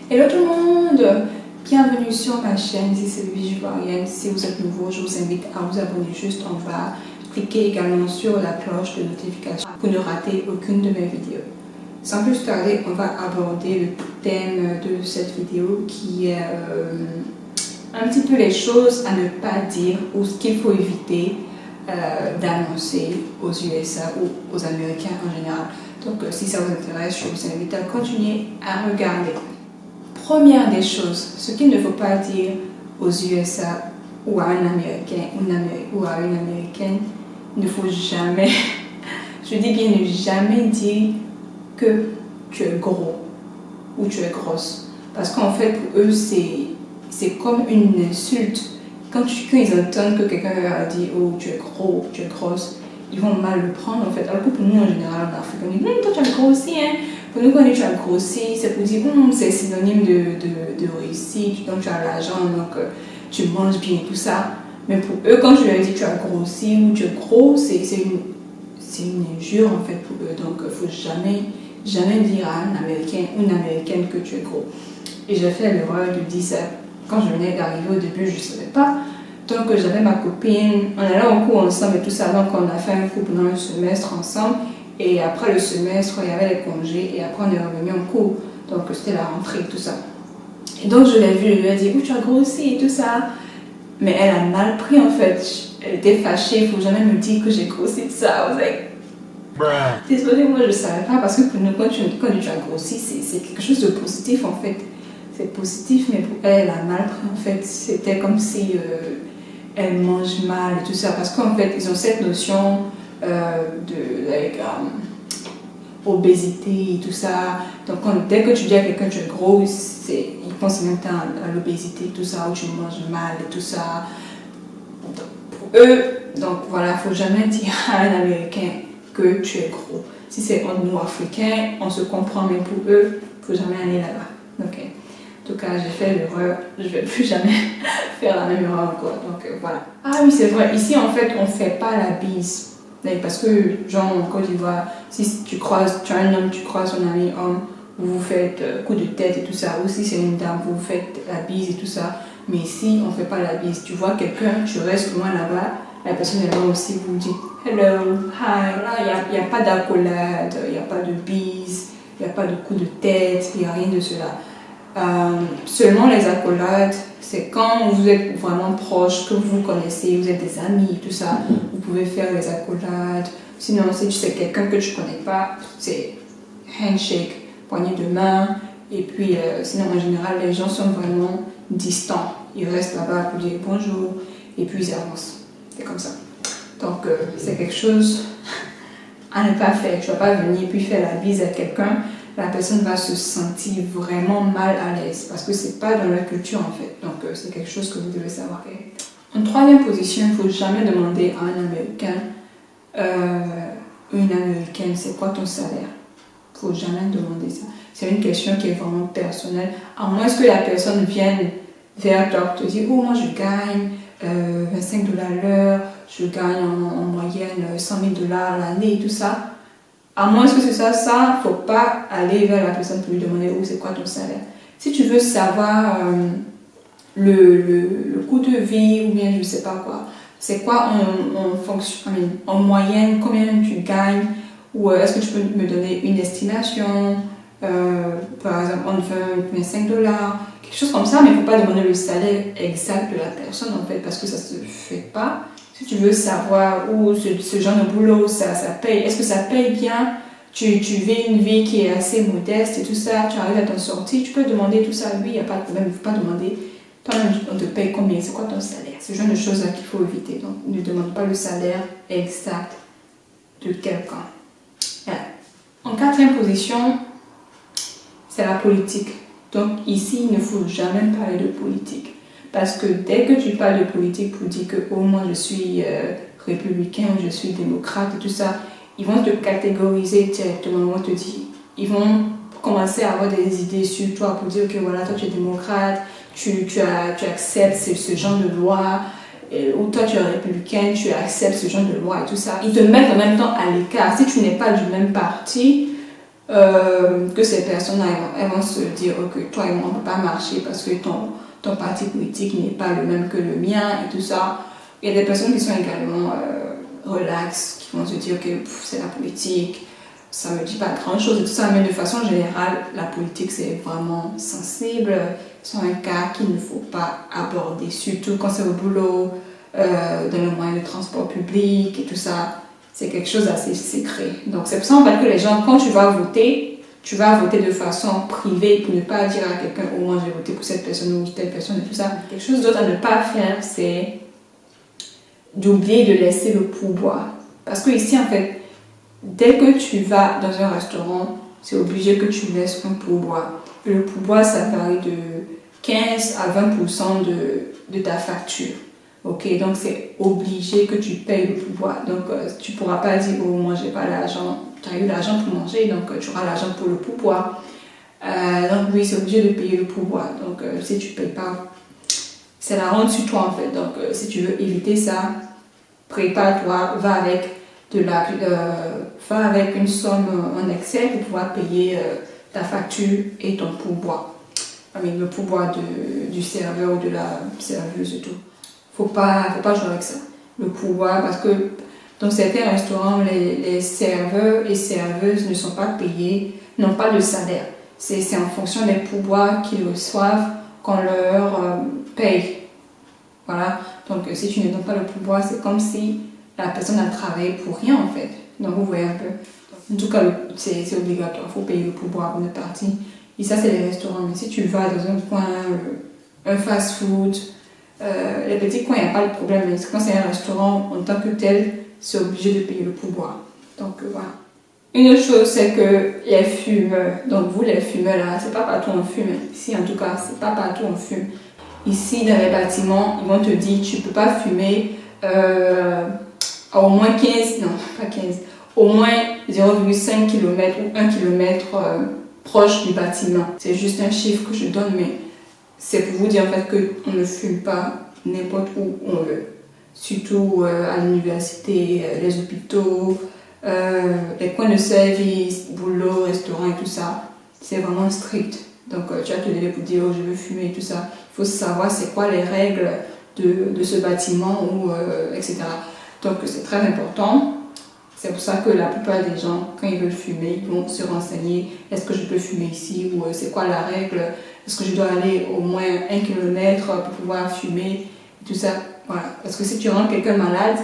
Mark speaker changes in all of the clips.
Speaker 1: Hello tout le monde, bienvenue sur ma chaîne, ici c'est Louise Juvarienne. Si vous êtes nouveau, je vous invite à vous abonner juste en bas. Cliquez également sur la cloche de notification pour ne rater aucune de mes vidéos. Sans plus tarder, on va aborder le thème de cette vidéo qui est un petit peu les choses à ne pas dire ou ce qu'il faut éviter d'annoncer aux USA ou aux Américains en général. Donc si ça vous intéresse, je vous invite à continuer à regarder. Première des choses, ce qu'il ne faut pas dire aux USA ou à un Américain ou à une Américaine, il ne faut jamais, je dis bien ne jamais dire que tu es gros ou tu es grosse. Parce qu'en fait, pour eux, c'est comme une insulte. Quand ils entendent que quelqu'un leur a dit « Oh, tu es gros, tu es grosse », ils vont mal le prendre en fait. Alors que pour nous, en général, en Afrique, on dit « Toi, tu as grossi, hein ». Pour nous, quand on dit « Tu as grossi », c'est pour dire « C'est synonyme de réussite, donc tu as l'argent, donc tu manges bien, tout ça ». Mais pour eux, quand je leur dis « Tu as grossi » ou « Tu es gros », c'est une injure en fait pour eux. Donc, il ne faut jamais dire à un Américain ou une Américaine que tu es gros. Et j'ai fait l'erreur de dire ça. Quand je venais d'arriver au début, je ne savais pas. Donc j'avais ma copine, on allait en cours ensemble et tout ça. Donc on a fait un cours pendant un semestre ensemble. Et après le semestre, il y avait les congés. Et après on est revenu en cours. Donc c'était la rentrée et tout ça. Et donc je l'ai vue, je lui ai dit, oh, tu as grossi et tout ça. Mais elle a mal pris en fait. Elle était fâchée, il ne faut jamais me dire que j'ai grossi tout ça. I was like, désolée, moi je ne savais pas. Parce que pour nous, quand tu as grossi, c'est quelque chose de positif en fait. C'est positif, mais pour elle, elle a mal pris en fait. C'était comme si elle mange mal et tout ça. Parce qu'en fait, ils ont cette notion obésité et tout ça. Donc dès que tu dis à quelqu'un que tu es gros, ils pensent même temps à l'obésité et tout ça, où tu manges mal et tout ça. Donc, pour eux, donc voilà, il ne faut jamais dire à un Américain que tu es gros. Si c'est entre nous Africains, on se comprend, mais pour eux, il ne faut jamais aller là-bas. Ok. En tout cas, j'ai fait l'erreur, je ne vais plus jamais faire la même erreur encore. Donc voilà. Ah oui, c'est vrai, ici en fait, on ne fait pas la bise. Parce que, genre en Côte d'Ivoire, si tu as un homme, tu croises son ami homme, vous vous faites coup de tête et tout ça. Ou si c'est une dame, vous vous faites la bise et tout ça. Mais ici, on ne fait pas la bise. Tu vois quelqu'un, tu restes loin là-bas, la personne est là aussi, vous dit hello, hi. Là, il n'y a pas d'accolade, il n'y a pas de bise, il n'y a pas de coup de tête, il n'y a rien de cela. Seulement les accolades, c'est quand vous êtes vraiment proche, que vous vous connaissez, vous êtes des amis, tout ça, vous pouvez faire les accolades. Sinon, si tu sais quelqu'un que tu ne connais pas, c'est handshake, poignée de main. Et puis, sinon, en général, les gens sont vraiment distants. Ils restent là-bas pour dire bonjour et puis ils avancent. C'est comme ça. Donc, c'est quelque chose à ne pas faire. Tu ne vas pas venir puis faire la bise à quelqu'un. La personne va se sentir vraiment mal à l'aise parce que c'est pas dans leur culture en fait. Donc c'est quelque chose que vous devez savoir. En troisième position, il ne faut jamais demander à un Américain ou une Américaine c'est quoi ton salaire. Il ne faut jamais demander ça. C'est une question qui est vraiment personnelle. À moins que la personne vienne vers toi te dire oh moi je gagne 25 $ l'heure, je gagne en moyenne 100 000 $ l'année et tout ça. À moins que c'est ça, il ne faut pas aller vers la personne pour lui demander oh, c'est quoi ton salaire. Si tu veux savoir le coût de vie ou bien je ne sais pas quoi, c'est quoi en moyenne, combien tu gagnes ou est-ce que tu peux me donner une estimation, par exemple entre 20 et 25 $, quelque chose comme ça, mais il ne faut pas demander le salaire exact de la personne en fait parce que ça ne se fait pas. Si tu veux savoir où ce genre de boulot, ça paye, est-ce que ça paye bien, tu vis une vie qui est assez modeste et tout ça, tu arrives à t'en sortir, tu peux demander tout ça, oui, il n'y a pas de problème, il ne faut pas demander, toi-même on te paye combien, c'est quoi ton salaire, ce genre de choses-là qu'il faut éviter. Donc ne demande pas le salaire exact de quelqu'un. Voilà. En quatrième position, c'est la politique. Donc ici, il ne faut jamais parler de politique. Parce que dès que tu parles de politique pour dire que oh, moi je suis républicain ou je suis démocrate et tout ça, ils vont te catégoriser directement, ils vont commencer à avoir des idées sur toi pour dire que voilà, toi tu es démocrate, tu acceptes ce genre de loi ou toi tu es républicain, tu acceptes ce genre de loi et tout ça. Ils te mettent en même temps à l'écart. Si tu n'es pas du même parti, que ces personnes elles vont se dire ok, toi et moi on ne peut pas marcher parce que ton parti politique n'est pas le même que le mien et tout ça. Il y a des personnes qui sont également relax, qui vont se dire ok, c'est la politique, ça me dit pas grand chose et tout ça, mais de façon générale la politique c'est vraiment sensible, c'est un cas qu'il ne faut pas aborder, surtout quand c'est au boulot, dans le moyen de transport public et tout ça. C'est quelque chose d'assez secret. Donc c'est pour ça en fait que les gens, quand tu vas voter de façon privée pour ne pas dire à quelqu'un « Oh, moi j'ai voté pour cette personne ou telle personne » et tout ça. Quelque chose d'autre à ne pas faire, c'est d'oublier de laisser le pourboire. Parce que ici en fait, dès que tu vas dans un restaurant, c'est obligé que tu laisses un pourboire. Et le pourboire, ça varie de 15 à 20% de ta facture. Ok, donc c'est obligé que tu payes le pourboire. Donc tu ne pourras pas dire oh moi j'ai pas l'argent, tu as eu l'argent pour manger, donc tu auras l'argent pour le pourboire. Donc oui, c'est obligé de payer le pourboire. Donc si tu ne payes pas, c'est la honte sur toi en fait. Donc si tu veux éviter ça, prépare-toi, va avec une somme en excès pour pouvoir payer ta facture et ton pourboire. Le pourboire du serveur ou de la serveuse et tout. Faut pas jouer avec ça. Le pourboire, parce que dans certains restaurants, les serveurs et serveuses ne sont pas payés, n'ont pas de salaire. C'est en fonction des pourboires qu'ils reçoivent qu'on leur paye. Voilà. Donc si tu ne donnes pas le pourboire, c'est comme si la personne a travaillé pour rien en fait. Donc vous voyez un peu. En tout cas, c'est obligatoire. Il faut payer le pourboire avant de partir. Et ça, c'est les restaurants. Mais si tu vas dans un coin, un fast-food, les petits coins, il n'y a pas de problème. Mais quand c'est un restaurant, en tant que tel, c'est obligé de payer le pourboire. Donc voilà. Une autre chose, c'est que les fumeurs, donc vous les fumeurs là, c'est pas partout on fume. Ici en tout cas, c'est pas partout on fume. Ici dans les bâtiments, ils vont te dire tu peux pas fumer à au moins 15, non pas 15, au moins 0,5 km ou 1 km proche du bâtiment. C'est juste un chiffre que je donne, mais c'est pour vous dire en fait qu'on ne fume pas n'importe où on veut. Surtout à l'université, les hôpitaux, les coins de service, boulot, restaurant et tout ça. C'est vraiment strict. Donc tu vas te lever pour dire oh, je veux fumer et tout ça. Il faut savoir c'est quoi les règles de ce bâtiment, ou, etc. Donc c'est très important. C'est pour ça que la plupart des gens, quand ils veulent fumer, ils vont se renseigner. Est-ce que je peux fumer ici, ou c'est quoi la règle? Est-ce que je dois aller au moins 1 km pour pouvoir fumer? Tout ça, voilà. Parce que si tu rends quelqu'un malade,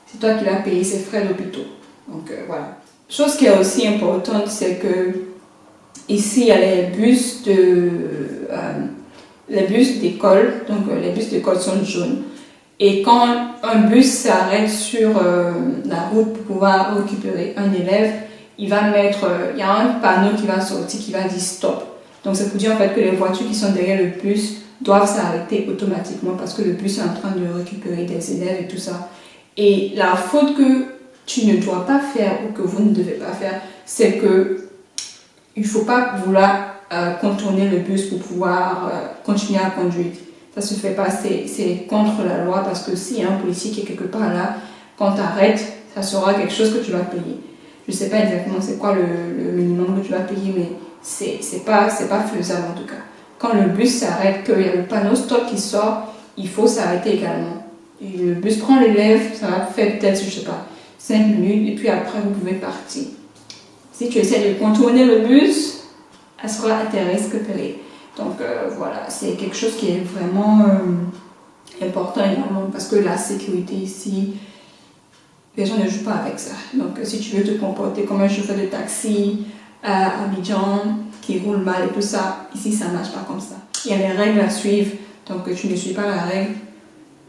Speaker 1: c'est toi qui vas payer ses frais d'hôpital. Donc voilà. Chose qui est aussi importante, c'est que ici il y a les bus d'école. Donc les bus d'école sont jaunes. Et quand un bus s'arrête sur la route pour pouvoir récupérer un élève, il y a un panneau qui va sortir qui va dire stop. Donc c'est pour dire en fait que les voitures qui sont derrière le bus doivent s'arrêter automatiquement parce que le bus est en train de récupérer des élèves et tout ça. Et la faute que tu ne dois pas faire ou que vous ne devez pas faire, c'est que il ne faut pas vouloir contourner le bus pour pouvoir continuer à conduire. Ça se fait pas, c'est contre la loi parce que s'il y a un policier qui est quelque part là, quand tu arrêtes, ça sera quelque chose que tu vas payer. Je ne sais pas exactement c'est quoi le minimum que tu vas payer, mais c'est pas faisable en tout cas. Quand le bus s'arrête, qu'il y a le panneau stop qui sort, il faut s'arrêter également. Et le bus prend l'élève, ça va faire peut-être, je sais pas, 5 minutes et puis après vous pouvez partir. Si tu essaies de contourner le bus, elle sera à tes risques périls. Donc voilà, c'est quelque chose qui est vraiment important également parce que la sécurité ici, les gens ne jouent pas avec ça. Donc si tu veux te comporter comme un chauffeur de taxi à Abidjan qui roule mal et tout ça, ici ça ne marche pas comme ça. Il y a des règles à suivre, donc tu ne suis pas la règle,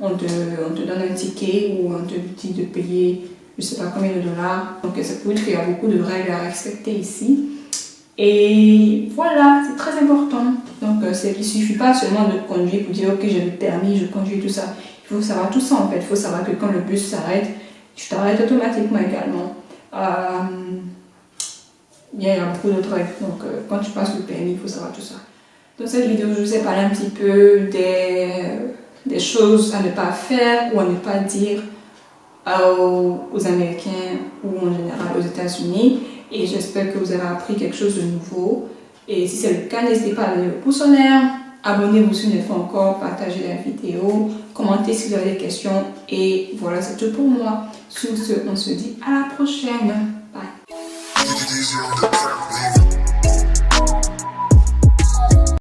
Speaker 1: on te donne un ticket ou on te dit de payer je ne sais pas combien de dollars. Donc c'est pour dire qu'il y a beaucoup de règles à respecter ici. Et voilà, c'est très important. Donc il ne suffit pas seulement de conduire pour dire ok j'ai le permis, je conduis tout ça. Il faut savoir tout ça en fait. Il faut savoir que quand le bus s'arrête, tu t'arrêtes automatiquement également. Il y a beaucoup d'autres règles. Donc quand tu passes le permis, il faut savoir tout ça. Dans cette vidéo, je vous ai parlé un petit peu des choses à ne pas faire ou à ne pas dire aux Américains ou en général aux États-Unis. Et j'espère que vous avez appris quelque chose de nouveau. Et si c'est le cas, n'hésitez pas à donner le pouce en l'air. Abonnez-vous si vous n'êtes pas encore, partagez la vidéo, commentez si vous avez des questions. Et voilà, c'est tout pour moi. Sur ce, on se dit à la prochaine. Bye.